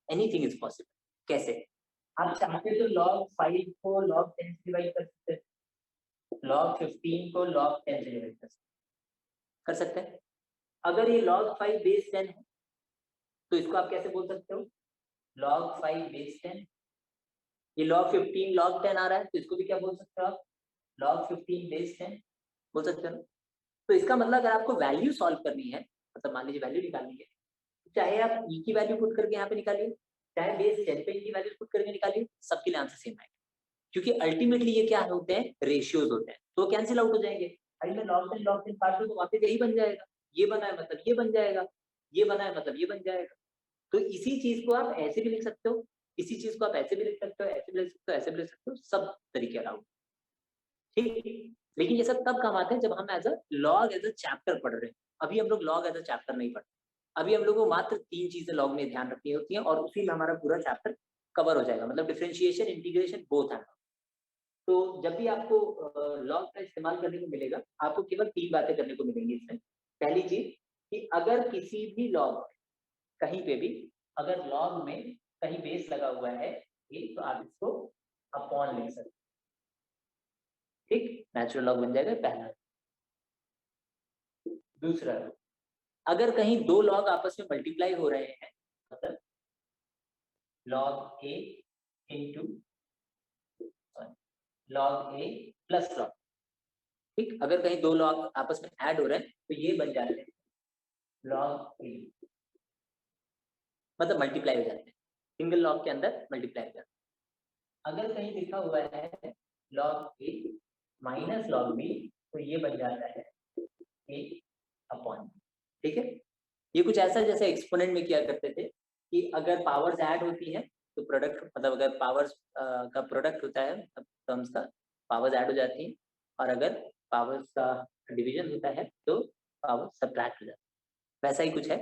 Anything is possible. कैसे? आप चाहते तो log 5 को log 10 से डिवाइड कर सकते हैं, log 15 को log 10 से डिवाइड कर सकते हैं। अगर ये log 5 बेस 10 है तो इसको आप कैसे बोल सकते हो? log 5 base 10। ये log 15 log 10 आ रहा है तो इसको भी क्या बोल सकते हो आप? log 15 बेस 10 बोल सकते हो ना। तो इसका मतलब अगर आपको वैल्यू सॉल्व करनी है, मतलब मान लीजिए वैल्यू निकालनी है, चाहे आप ई की वैल्यू पुट करके यहाँ पे निकालिए, चाहे बेस 10 पे की वैल्यू पुट करके निकालिए, सबके लिए आंसर सेम आएगा। क्योंकि अल्टीमेटली ये क्या होते हैं? रेशियोज होते हैं, तो कैंसिल आउट हो जाएंगे। भाई मैं log 10 काट दूं तो वापस यही बन जाएगा, ये बना है मतलब ये बन जाएगा, ये बना है मतलब ये बन जाएगा। तो इसी चीज को आप ऐसे भी लिख सकते हो, इसी चीज को आप ऐसे भी लिख सकते हो, ऐसे भी लिख सकते हो, ऐसे भी लिख सकते हो, सब तरीके अलाउड। ठीक। लेकिन ये सब तब काम आते हैं जब हम as a log as a chapter पढ़ रहे हैं। अभी हम लोग लॉग एज अ चैप्टर नहीं पढ़, अभी हम लोग को मात्र 3 चीजें लॉग में ध्यान रखनी होती हैं और उसी में हमारा पूरा चैप्टर कवर हो जाएगा, मतलब डिफरेंशिएशन, इंटीग्रेशन, बोथ है। तो जब भी आपको लॉग का इस्तेमाल करने को मिलेगा, आपको केवल 3 बातें करने को मिलेंगी इसमें। पहली चीज कि अगर किसी भी लॉग कहीं पे भी अगर लॉग में कहीं बेस लगा हुआ है ये, तो आप इसको अपॉन लिख सकते हैं। ठीक, नेचुरल लॉग बन जाएगा पहला। दूसरा, अगर कहीं दो लॉग आपस में मल्टीप्लाई हो रहे हैं, मतलब log a into log a plus log, ठीक, अगर कहीं दो लॉग आपस में ऐड हो रहे हैं तो ये बन जाते हैं log a, मतलब मल्टीप्लाई हो जाते हैं, सिंगल लॉग के अंदर मल्टीप्लाई हो जाते हैं। अगर कहीं लिखा हुआ है log a minus log b तो ये बन जाता है a अपॉन, ठीक है। ये कुछ ऐसा जैसे एक्सपोनेंट में किया करते थे कि अगर पावर्स ऐड होती हैं तो प्रोडक्ट, मतलब अगर पावर्स का प्रोडक्ट होता है टर्म्स का, पावर्स ऐड हो जाती हैं, और अगर पावर्स का डिवीजन होता है तो पावर सब्ट्रैक्ट हो जाता है, वैसा ही कुछ है।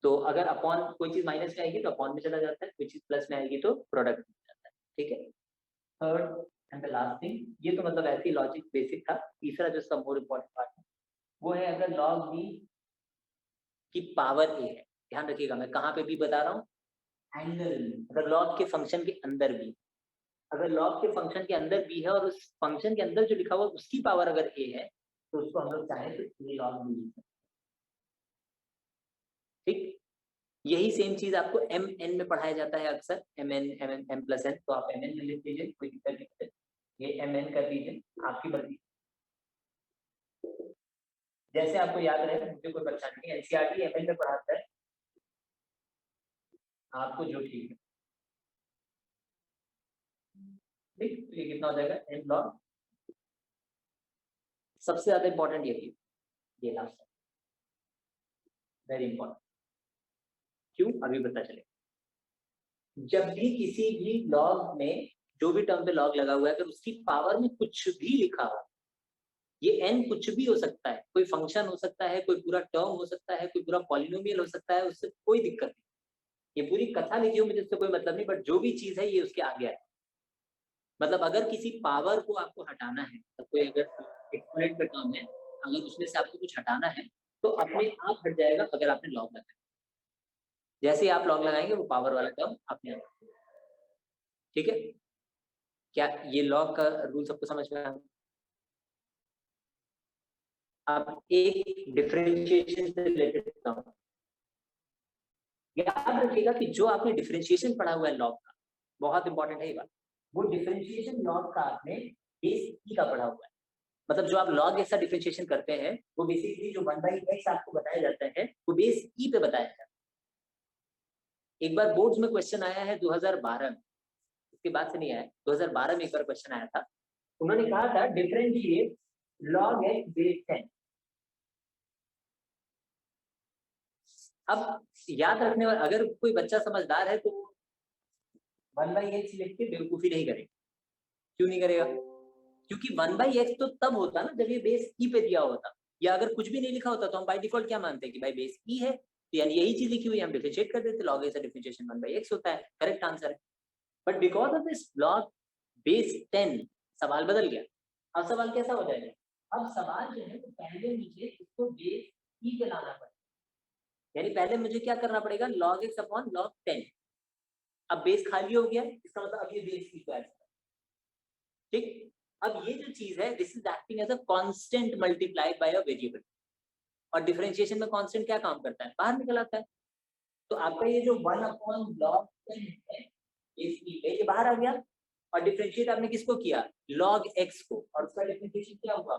तो अगर अपॉन कोई चीज माइनस में आएगी तो अपॉन में चला जाता है, कोई चीज प्लस में आएगी तो प्रोडक्ट में जाता है, ठीक है। Third and the last thing, ये तो मतलब ऐसी लॉजिक बेसिक था। तीसरा जो सब मोर इम्पोर्टेंट पार्ट है वो है अगर लॉग बी की पावर ए है, ध्यान रखिएगा मैं कहाँ पे भी बता रहा हूँ, एंगल, अगर लॉग के फंक्शन के अंदर भी, अगर लॉग के फंक्शन के अंदर भी है और उस फंक्शन के अंदर जो लिखा हुआ उसकी पावर अगर ए है तो उसको हम लोग चाहें तो ए लॉग भी लिख सकते हैं, ठीक। यही सेम चीज आपको एम एन में पढ़ाया जाता है अक्सर, M N M N M plus N, तो आप एम एन में लिख लीजिए, कोई दिक्कत नहीं है, ये एम एन कर दीजिए, आपकी मर्जी, जैसे आपको याद रहे, मुझे कोई परेशानी नहीं, एनसीईआरटी एम एन में पढ़ाता है, आपको जो ठीक है, ठीक। तो ये कितना हो जाएगा एम लॉग, सबसे ज्यादा इंपॉर्टेंट ये लास्ट, वेरी इंपॉर्टेंट। क्यों? अभी पता चलेगा। जब भी किसी भी लॉग में जो भी टर्म पे लॉग लगा हुआ है अगर उसकी पावर में कुछ भी लिखा हो, ये एन कुछ भी हो सकता है, कोई फंक्शन हो सकता है, कोई पूरा टर्म हो सकता है, कोई पूरा पॉलिनोमियल हो सकता है, उससे कोई दिक्कत नहीं। ये पूरी कथा लिखी हो मुझे उससे कोई मतलब नहीं, बट जो भी चीज है ये उसके आगे है। मतलब अगर किसी पावर को आपको हटाना है, तो कोई अगर एक्सपोनेंट का टर्म है, अगर उसमें से आपको कुछ हटाना है तो अपने आप हट जाएगा अगर आपने लॉग लगाया। जैसे ही आप लॉग लगाएंगे वो पावर वाला टर्म अपने आप, ठीक है। क्या ये लॉग का रूल सबको समझ में आ गया? अब एक डिफरेंशिएशन से रिलेटेड टर्म याद रखिएगा कि जो आपने डिफरेंशिएशन पढ़ा हुआ है लॉग का, बहुत इंपॉर्टेंट है ये बात, वो डिफरेंशिएशन लॉग का आपने बेस ई का पढ़ा हुआ है। मतलब जो आप लॉग एक्स का डिफरेंशिएशन करते हैं वो बेसिकली जो 1/x आपको बताया जाता है वो बेस ई पे बताया जाता है। एक बार बोर्ड्स में क्वेश्चन आया है 2012 में, इसके बाद से नहीं आया, 2012 में एक बार क्वेश्चन आया था, उन्होंने कहा था डिफरेंशिएट log x बेस 10। अब याद रखने वाला अगर कोई बच्चा समझदार है तो 1/x लिख के बेवकूफी नहीं करेगा। क्यों नहीं करेगा? क्योंकि 1/x तो तब होता ना जब ये बेस ई पे दिया होता, या अगर कुछ भी नहीं लिखा होता तो हम बाय डिफॉल्ट क्या मानते हैं कि भाई बेस ई है, तो यानी यही चीज लिखी हुई है, हम डिफरेंशिएट कर देते, log a से डिफरेंशिएशन 1/x होता है, करेक्ट आंसर है। But because of this log base 10 सवाल बदल गया। अब सवाल कैसा हो जाएगा? अब सवाल जो है तो पहले मुझे इसको बेस ई पे लाना पड़ेगा, यानी पहले मुझे क्या करना पड़ेगा, log x अपॉन log 10, अब बेस खाली हो गया, इसका मतलब अब ये बेस की क्लास, ठीक। अब ये जो चीज है, this is acting as a constant multiplied by a variable, और डिफरेंशिएशन में कांस्टेंट क्या काम करता है, बाहर निकल आता है। तो आपका ये जो 1/log 10 है, ये बाहर आ गया, और डिफरेंशिएट आपने किसको किया, log x को, और उसका डिफरेंशिएशन क्या हुआ,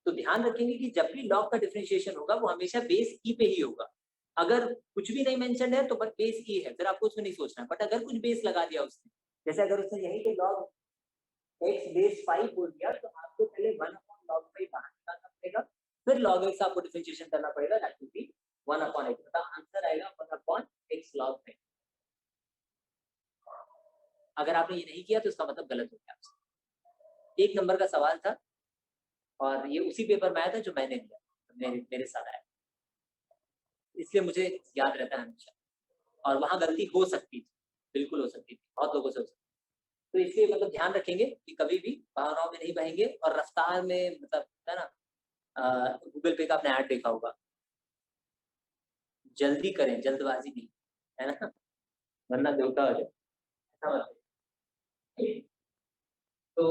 तो ध्यान रखेंगे कि जब भी log का डिफरेंशिएशन होगा वो हमेशा बेस ई पे ही होगा। अगर कुछ भी नहीं मेंशन है तो बस बेस ई है, फिर आपको उसमें नहीं सोचना। बट अगर कुछ बेस लगा दिया उसने, जैसे अगर उसने यहीं पे log x बेस 5 बोल दिया, तो आपको पहले 1/log 5 बाहर निकालना पड़ेगा, फिर log x आपको डिफरेंशिएशन करना पड़ेगा, दैट विल बी 1/x, मतलब आंसर आएगा 1/x log 5। अगर आपने ये नहीं किया तो इसका मतलब गलत हो गया आपसे। 1 नंबर का सवाल था, और ये उसी पेपर में आया था जो मैंने लिया, मेरे साथ आया, इसलिए मुझे याद रहता है हमेशा। और वहां गलती हो सकती थी, बिल्कुल हो सकती थी, बहुत लोगों से हो सकती थी। तो इसलिए मतलब ध्यान रखेंगे कि कभी भी भावनाओं में नहीं बहेंगे, और रफ्तार में, मतलब है ना, गूगल पे का आपने ऐड देखा होगा, जल्दी करें, जल्दबाजी नहीं, है ना, वरना देवता हो जाए, ऐसा मत करिए। तो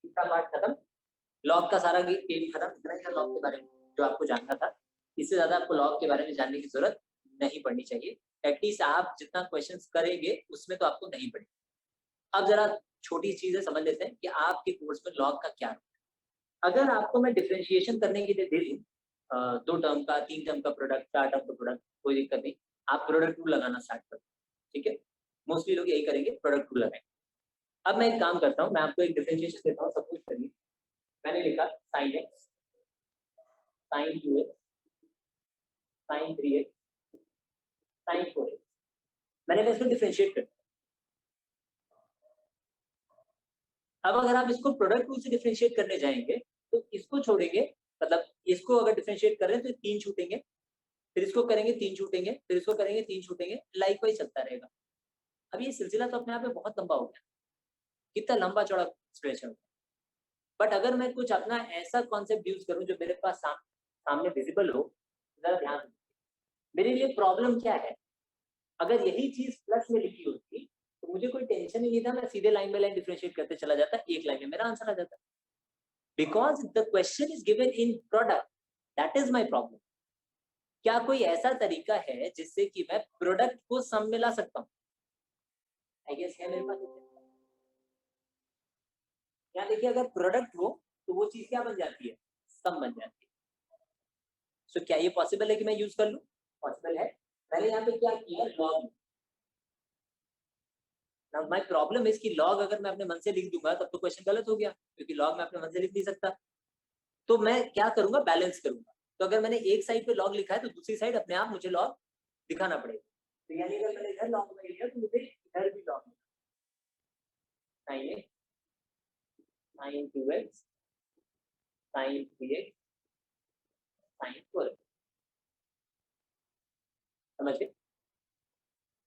इसका पार्ट खत्म, लॉग का सारा गेम खत्म, इतना ही था लॉग के बारे में जो आपको जानना था। इससे ज्यादा आपको लॉग के बारे में जानने की जरूरत नहीं पड़नी चाहिए। एटलीस्ट आप जितना क्वेश्चंस करेंगे उसमें तो आपको नहीं पड़ेगी। अब जरा छोटी चीजें समझ लेते हैं कि आपके कोर्स में लॉग का क्या है। अगर आपको मैं डिफरेंशिएशन करने के लिए दे दूं 2 टर्म का, 3 टर्म का प्रोडक्ट, 4 टर्म का प्रोडक्ट, कोई दिक्कत नहीं, आप प्रोडक्ट रूल लगाना स्टार्ट करो, ठीक है। मोस्टली लोग यही करेंगे, प्रोडक्ट रूल लगाएंगे। अब मैं एक काम करता हूँ, मैं आपको एक डिफरेंशिएशन देता हूँ, सब कुछ करिए। मैंने लिखा sine x, sine 2x, sine 3x, sine 4x, मैंने इसको डिफरेंशिएट कर। अब अगर आप इसको प्रोडक्ट रूल से डिफरेंशिएट करने जाएंगे तो इसको छोड़ेंगे, मतलब इसको अगर डिफरेंशिएट कर रहे हैं तो 3 छूटेंगे, फिर इसको करेंगे 3 छूटेंगे, फिर इसको करेंगे 3 छूटेंगे, लाइक वाइज चलता रहेगा। अब ये सिलसिला तो अपने आप में बहुत लंबा हो गया, कितना लंबा चौड़ा स्ट्रेच है। बट अगर मैं कुछ अपना ऐसा कॉन्सेप्ट यूज करूं जो मेरे पास सामने विजिबल हो, जरा ध्यान दीजिए। मेरे लिए प्रॉब्लम क्या है, अगर यही चीज प्लस में लिखी होती तो मुझे कोई टेंशन ही नहीं था, मैं सीधे लाइन बाय लाइन डिफरेंशिएट करते चला जाता, एक लाइन में मेरा आंसर आ जाता। Because the question is given in product, that is my problem. क्या कोई ऐसा तरीका है जिससे कि मैं प्रोडक्ट को सम में ला सकता हूँ? आई गेस है मेरे पास। यहाँ देखिए, अगर प्रोडक्ट हो तो वो चीज क्या बन जाती है, सम बन जाती है। सो क्या ये पॉसिबल है कि मैं यूज कर लूं? पॉसिबल है। मैंने यहाँ पे क्या किया, log. Now my problem is कि लॉग अगर मैं अपने मन से लिख दूंगा तब तो क्वेश्चन गलत हो गया, क्योंकि लॉग मैं अपने मन से लिख नहीं सकता। तो मैं क्या करूंगा, बैलेंस करूंगा। तो अगर मैंने एक साइड पे लॉग लिखा है तो दूसरी साइड अपने आप मुझे लॉग दिखाना पड़ेगा। तो यानी अगर मैंने इधर लॉग में लिया तो मुझे इधर भी log sine sine 2x, sine 3x, sine 4x, समझे?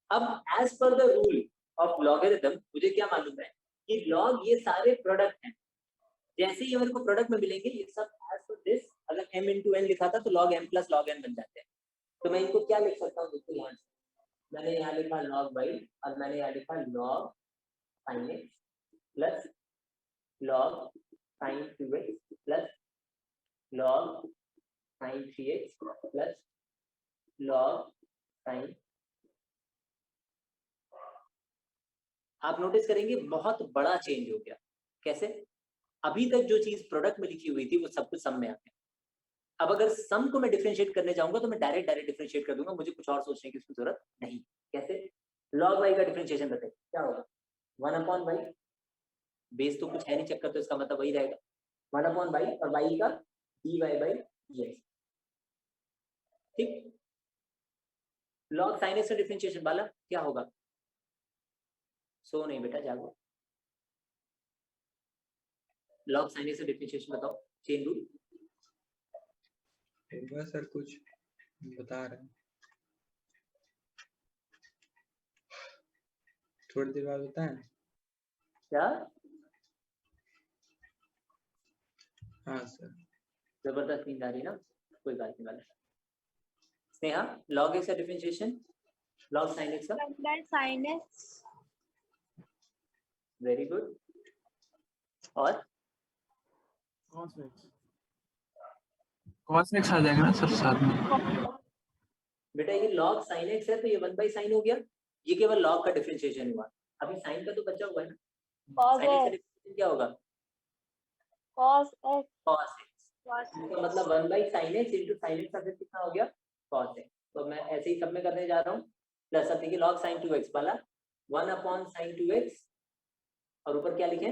अब as per the rule of logarithm मुझे क्या मालूम है कि लॉग ये सारे प्रोडक्ट हैं। जैसे ही मेरे को प्रोडक्ट में मिलेंगे ये सब एज पर दिस, अगर m into n लिखा था तो log m plus log n बन जाते हैं। तो मैं इनको क्या लिख सकता हूँ, देखो यहाँ से मैंने यहाँ लिखा log y, और मैंने यहाँ लिखा log sin x plus log sin 2x plus log sin 3x plus log sin। आप नोटिस करेंगे बहुत बड़ा चेंज हो गया। कैसे? अभी तक जो चीज प्रोडक्ट में लिखी हुई थी वो सब कुछ सम में आ गया। अब अगर सम को मैं डिफरेंशिएट करने जाऊंगा तो मैं डायरेक्ट डिफरेंशिएट कर दूंगा, मुझे कुछ और सोचने की उसकी जरूरत नहीं। कैसे? log y का डिफरेंशिएशन बताइए क्या होगा, 1/y, बेस तो कुछ है नहीं चक्कर, तो इसका मतलब वही रहेगा 1/y, और y का dy/dx, ठीक। log sin x का डिफरेंशिएशन वाला क्या होगा? सो नहीं बेटा, जागो। log sin x का डिफरेंशिएशन बताओ, चेन रूल। सर कुछ बता रहे हैं, थोड़ी देर बाद बताएं। क्या? हाँ सर। जबरदस्त नींद आ रही ना, कोई बात नहीं वाला। नेहा log x का डिफरेंशिएशन log sin x का 1 by sin x very good और cos x आ जाएगा ना सर साथ में। बेटा ये log sin x है तो ये 1 by sin हो गया, ये केवल log का डिफरेंशिएशन हुआ, अभी sin का तो बचा हुआ है ना, cos sin x का x डिफरेंशिएशन क्या होगा cos x cos x, cos इसका मतलब 1 by sin x into sin x का फिर कितना हो गया cos x। तो मैं ऐसे ही सब में करने जा रहा हूँ, प्लस अब देखिए log sin 2x वाला 1 upon sin 2x और ऊपर क्या लिखें